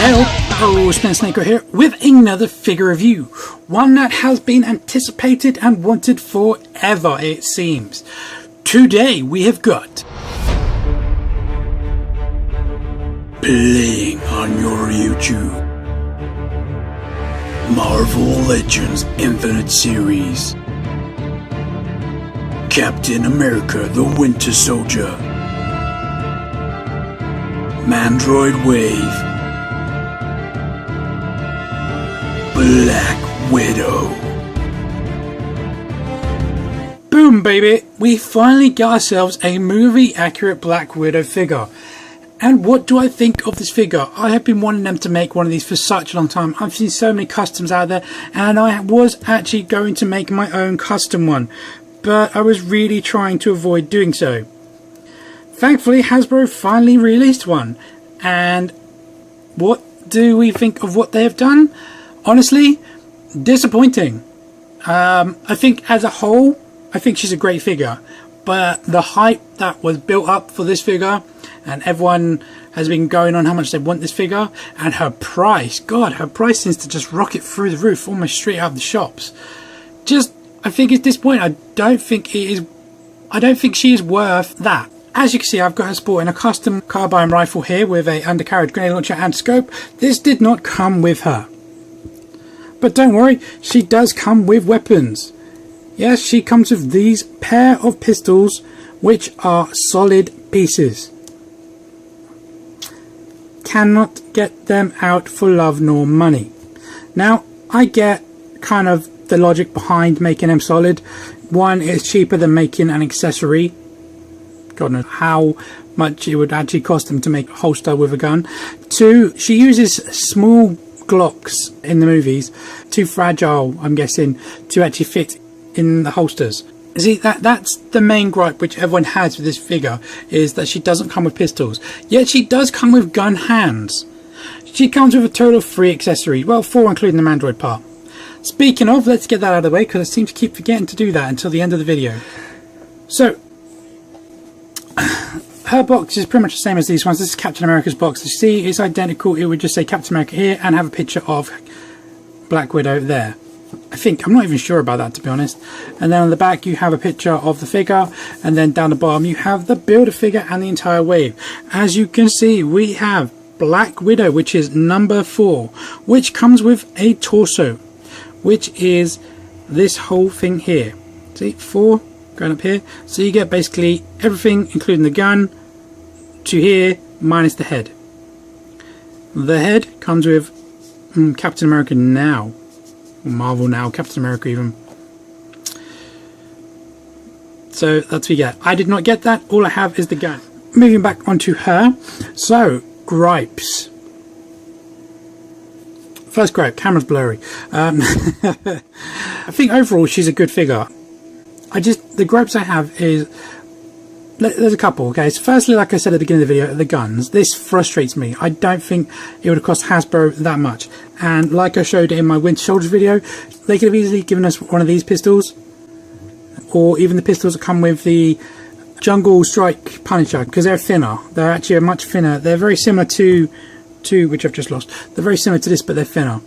Hello, Spin Snake here with another figure review. One that has been anticipated and wanted forever, it seems. Today we have got playing on your YouTube, Marvel Legends Infinite Series, Captain America the Winter Soldier, Mandroid Wave, Black Widow. Boom, baby! We finally got ourselves a movie-accurate Black Widow figure. And what do I think of this figure? I have been wanting them to make one of these for such a long time. I've seen so many customs out there, and I was actually going to make my own custom one, but I was really trying to avoid doing so. Thankfully, Hasbro finally released one, and what do we think of what they have done? Honestly, disappointing. I think as a whole, I think she's a great figure, but the hype that was built up for this figure, and everyone has been going on how much they want this figure, and her price, God, her price seems to just rocket through the roof, almost straight out of the shops. I think it's disappointing. I don't think she is worth that. As you can see, I've got her sporting a custom carbine rifle here with a undercarriage grenade launcher and scope. This did not come with her. But don't worry, she does come with weapons. Yes, she comes with these pair of pistols, which are solid pieces. Cannot get them out for love nor money. Now, I get kind of the logic behind making them solid. One, it's cheaper than making an accessory. God knows how much it would actually cost them to make a holster with a gun. Two, she uses small Glocks in the movies, too fragile, I'm guessing, to actually fit in the holsters. See, that's the main gripe which everyone has with this figure, is that she doesn't come with pistols. Yet she does come with gun hands. She comes with a total of 3 accessories, well, 4 including the Mandroid part. Speaking of, let's get that out of the way, because I seem to keep forgetting to do that until the end of the video. So, her box is pretty much the same as these ones. This is Captain America's box. You see, it's identical. It would just say Captain America here and have a picture of Black Widow there. I think. I'm not even sure about that, to be honest. And then on the back you have a picture of the figure, and then down the bottom you have the builder figure and the entire wave. As you can see, we have Black Widow, which is number 4, which comes with a torso, which is this whole thing here. See, 4 going up here, so you get basically everything including the gun to here minus the head. The head comes with Captain America now, or Marvel now, Captain America even. So that's what you get. I did not get that. All I have is the gun. Moving back onto her. So gripes. First gripe, camera's blurry. I think overall she's a good figure. The gripes I have is, there's a couple, okay. So firstly, like I said at the beginning of the video, the guns. This frustrates me. I don't think it would have cost Hasbro that much. And like I showed in my Winter Soldier video, they could have easily given us one of these pistols, or even the pistols that come with the Jungle Strike Punisher, because they're thinner. They're actually much thinner. They're very similar to which I've just lost. They're very similar to this, but they're thinner.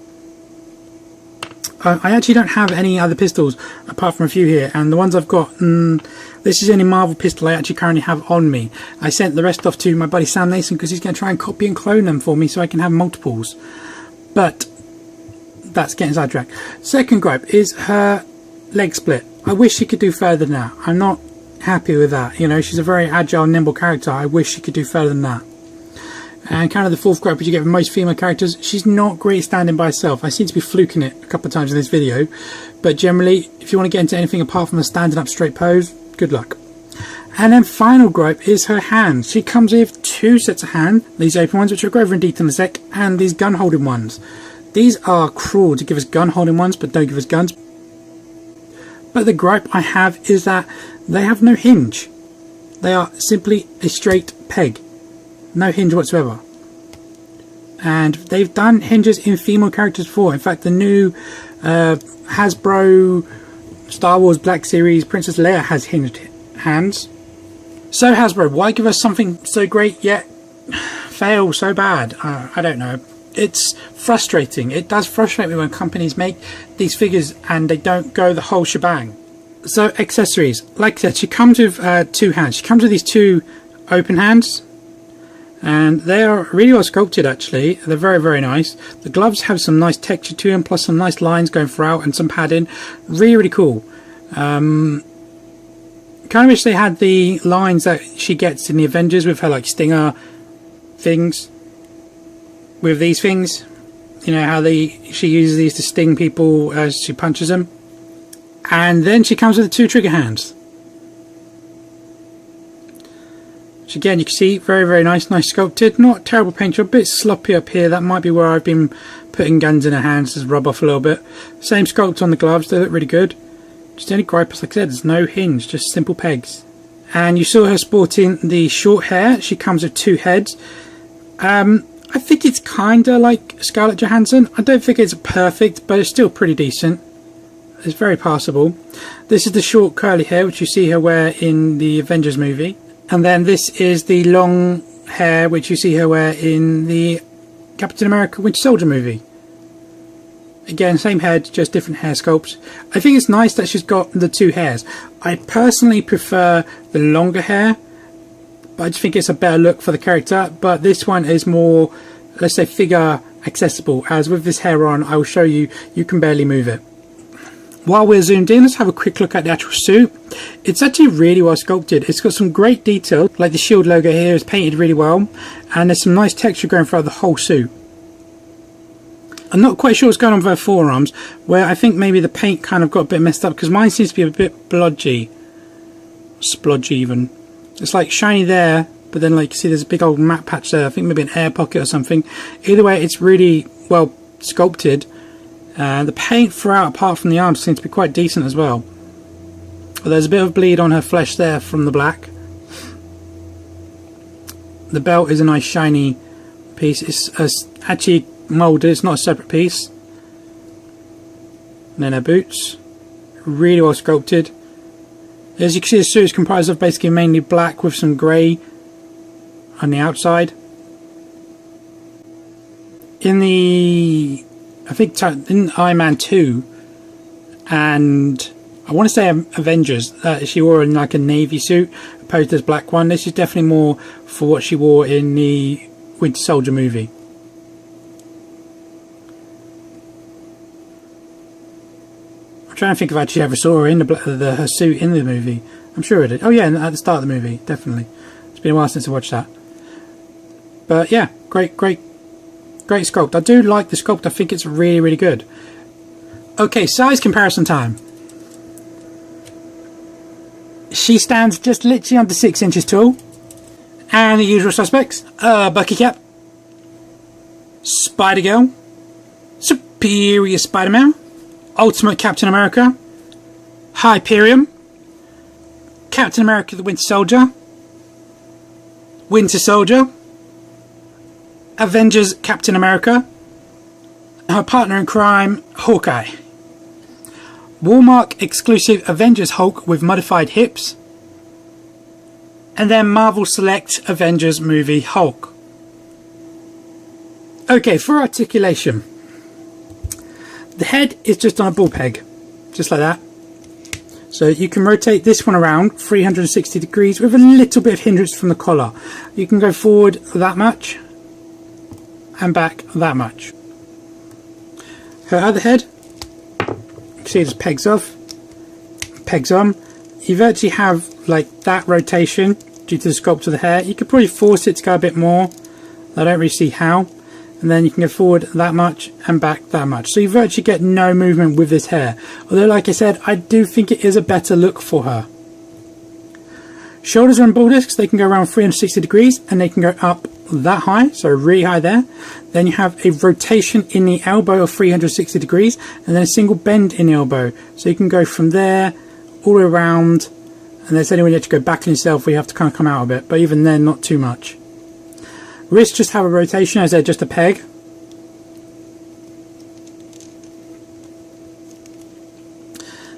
I actually don't have any other pistols apart from a few here, and the ones I've got, this is the only Marvel pistol I actually currently have on me. I sent the rest off to my buddy Sam Nason because he's going to try and copy and clone them for me so I can have multiples. But that's getting sidetracked. Second gripe is her leg split. I wish she could do further than that. I'm not happy with that. You know, she's a very agile, nimble character. I wish she could do further than that. And kind of the fourth gripe which you get with most female characters, she's not great standing by herself. I seem to be fluking it a couple of times in this video, but generally, if you want to get into anything apart from a standing up straight pose, good luck. And then final gripe is her hands. She comes with 2 sets of hands, these open ones, which we'll go over in detail in a sec, and these gun holding ones. These are cruel to give us gun holding ones, but don't give us guns. But the gripe I have is that they have no hinge. They are simply a straight peg. No hinge whatsoever. And they've done hinges in female characters before. In fact, the new Hasbro Star Wars Black Series Princess Leia has hinged hands. So Hasbro, why give us something so great yet fail so bad? I don't know. it's frustrating. It does frustrate me when companies make these figures and they don't go the whole shebang. So accessories, like I said, she comes with 2 hands. She comes with these 2 open hands, and they are really well sculpted actually. They're very, very nice. The gloves have some nice texture to them, plus some nice lines going throughout and some padding. Really, really cool. Kind of wish they had the lines that she gets in the Avengers with her like stinger things. With these things, you know how she uses these to sting people as she punches them. And then she comes with the 2 trigger hands. Which again, you can see, very, very nice sculpted. Not terrible paint job, a bit sloppy up here. That might be where I've been putting guns in her hands to rub off a little bit. Same sculpt on the gloves, they look really good. Just the only gripe, like I said, there's no hinge, just simple pegs. And you saw her sporting the short hair. She comes with 2 heads. I think it's kinda like Scarlett Johansson. I don't think it's perfect, but it's still pretty decent. It's very passable. This is the short curly hair which you see her wear in the Avengers movie. And then this is the long hair which you see her wear in the Captain America Winter Soldier movie. Again, same head, just different hair sculpts. I think it's nice that she's got the 2 hairs. I personally prefer the longer hair, but I just think it's a better look for the character. But this one is more, let's say, figure accessible, as with this hair on, I will show you, you can barely move it. While we're zoomed in, let's have a quick look at the actual suit. It's actually really well sculpted. It's got some great detail, like the shield logo here is painted really well, and there's some nice texture going throughout the whole suit. I'm not quite sure what's going on with her forearms, where I think maybe the paint kind of got a bit messed up, because mine seems to be a bit blodgy. Splodgy even. It's like shiny there, but then like see there's a big old matte patch there. I think maybe an air pocket or something. Either way, it's really well sculpted. The paint throughout, apart from the arms, seems to be quite decent as well. But there's a bit of bleed on her flesh there from the black. The belt is a nice shiny piece. It's actually moulded, it's not a separate piece. And then her boots, really well sculpted. As you can see, the suit is comprised of basically mainly black with some grey on the outside. In the, I think in Iron Man 2 and I want to say Avengers, she wore in like a navy suit opposed to this black one. This is definitely more for what she wore in the Winter Soldier movie. I'm trying to think if I actually ever saw her in her suit in the movie. I'm sure I did. Oh yeah, at the start of the movie, definitely. It's been a while since I watched that. But yeah, great sculpt. I do like the sculpt. I think it's really, really good. Okay, size comparison time. She stands just literally under 6 inches tall. And the usual suspects. Bucky Cap. Spider-Girl. Superior Spider-Man. Ultimate Captain America. Hyperion. Captain America the Winter Soldier. Winter Soldier. Avengers Captain America. Her partner in crime, Hawkeye. Walmart exclusive Avengers Hulk with modified hips. And then Marvel Select Avengers movie Hulk. Okay, for articulation. The head is just on a ball peg, just like that. So you can rotate this one around 360 degrees with a little bit of hindrance from the collar. You can go forward that much and back that much. Her other head, you can see it just pegs off, pegs on. You virtually have like that rotation due to the sculpt of the hair. You could probably force it to go a bit more. I don't really see how. And then you can go forward that much and back that much. So you virtually get no movement with this hair. Although, like I said, I do think it is a better look for her. Shoulders are on ball discs. They can go around 360 degrees and they can go up that high. So really high there. Then you have a rotation in the elbow of 360 degrees and then a single bend in the elbow. So you can go from there all the way around. And there's only when you have to go back in yourself where you have to kind of come out a bit. But even then, not too much. Wrists just have a rotation as they're just a peg.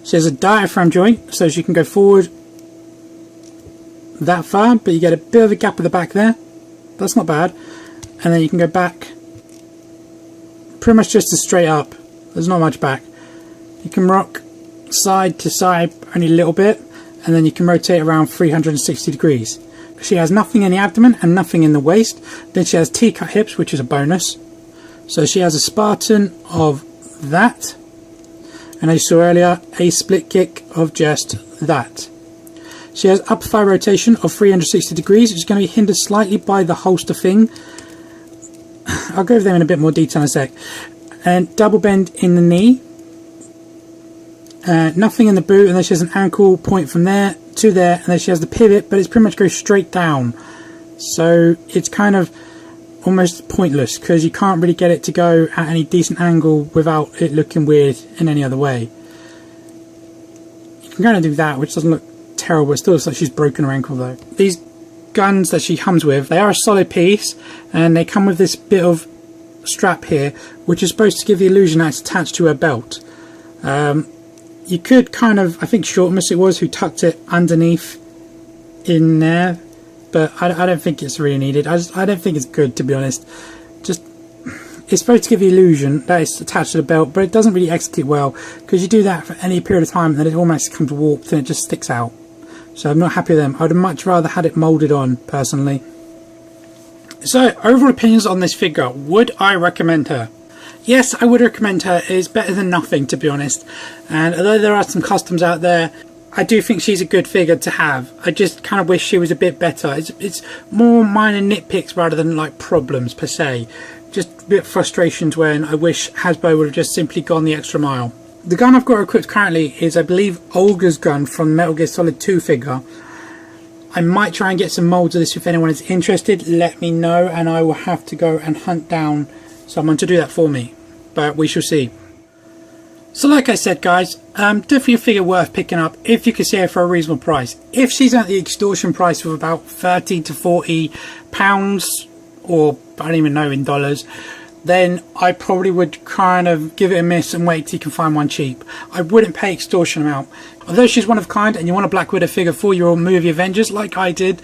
So there's a diaphragm joint, so you can go forward that far, but you get a bit of a gap at the back there. That's not bad. And then you can go back pretty much just a straight up. There's not much back. You can rock side to side only a little bit, and then you can rotate around 360 degrees. She has nothing in the abdomen and nothing in the waist. Then she has T-cut hips, which is a bonus. So she has a Spartan of that, and as you saw earlier, a split kick of just that. She has upper thigh rotation of 360 degrees, which is going to be hindered slightly by the holster thing. I'll go over them in a bit more detail in a sec. And double bend in the knee. Nothing in the boot, and then she has an ankle point from there to there, and then she has the pivot, but it's pretty much goes straight down. So it's kind of almost pointless because you can't really get it to go at any decent angle without it looking weird in any other way. You can kind of do that, which doesn't look terrible. It still looks like she's broken her ankle though. These guns that she comes with, they are a solid piece, and they come with this bit of strap here, which is supposed to give the illusion that it's attached to her belt. You could kind of, I think Shortmus it was who tucked it underneath in there, but I don't think it's really needed. I don't think it's good, to be honest. Just, it's supposed to give the illusion that it's attached to the belt, but it doesn't really execute well, because you do that for any period of time and then it almost becomes warped and it just sticks out. So I'm not happy with them. I would have much rather had it moulded on, personally. So, overall opinions on this figure. Would I recommend her? Yes, I would recommend her. It's better than nothing, to be honest. And although there are some customs out there, I do think she's a good figure to have. I just kind of wish she was a bit better. It's more minor nitpicks rather than like problems per se. Just a bit of frustrations when I wish Hasbro would have just simply gone the extra mile. The gun I've got equipped currently is, I believe, Olga's gun from Metal Gear Solid 2 figure. I might try and get some molds of this if anyone is interested. Let me know, and I will have to go and hunt down someone to do that for me. But we shall see. So like I said, guys, definitely a figure worth picking up if you can see her for a reasonable price. If she's at the extortion price of about 30 to 40 pounds, or I don't even know in dollars, then I probably would kind of give it a miss and wait till you can find one cheap. I wouldn't pay extortion amount. Although she's one of a kind and you want a Black Widow figure for your movie Avengers like I did,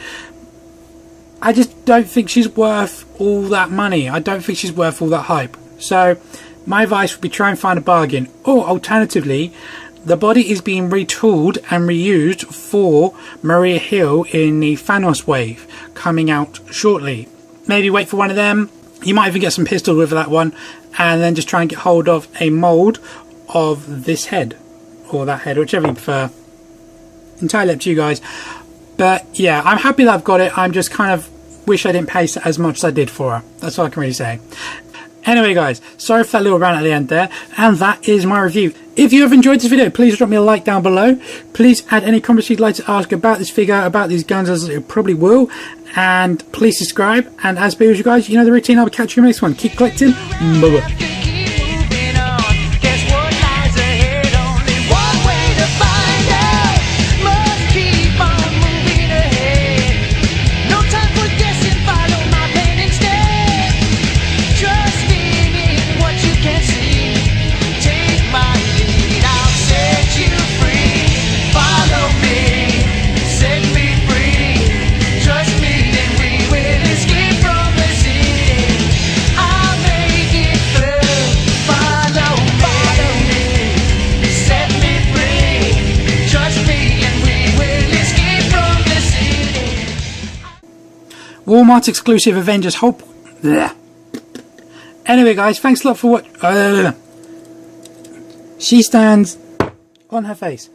I just don't think she's worth all that money. I don't think she's worth all that hype. So my advice would be try and find a bargain. Or alternatively, the body is being retooled and reused for Maria Hill in the Thanos wave coming out shortly. Maybe wait for one of them. You might even get some pistols with that one, and then just try and get hold of a mould of this head, or that head, whichever you prefer. Entirely up to you guys. But yeah, I'm happy that I've got it. I'm just kind of wish I didn't pay as much as I did for her. That's all I can really say. Anyway guys, sorry for that little rant at the end there, and that is my review. If you have enjoyed this video, please drop me a like down below. Please add any comments you'd like to ask about this figure, about these guns, as it probably will. And please subscribe, and as per usual guys, you know the routine. I'll catch you in the next one. Keep collecting. Bye bye. Walmart exclusive Avengers Hope. Anyway guys, thanks a lot for watching. She stands on her face.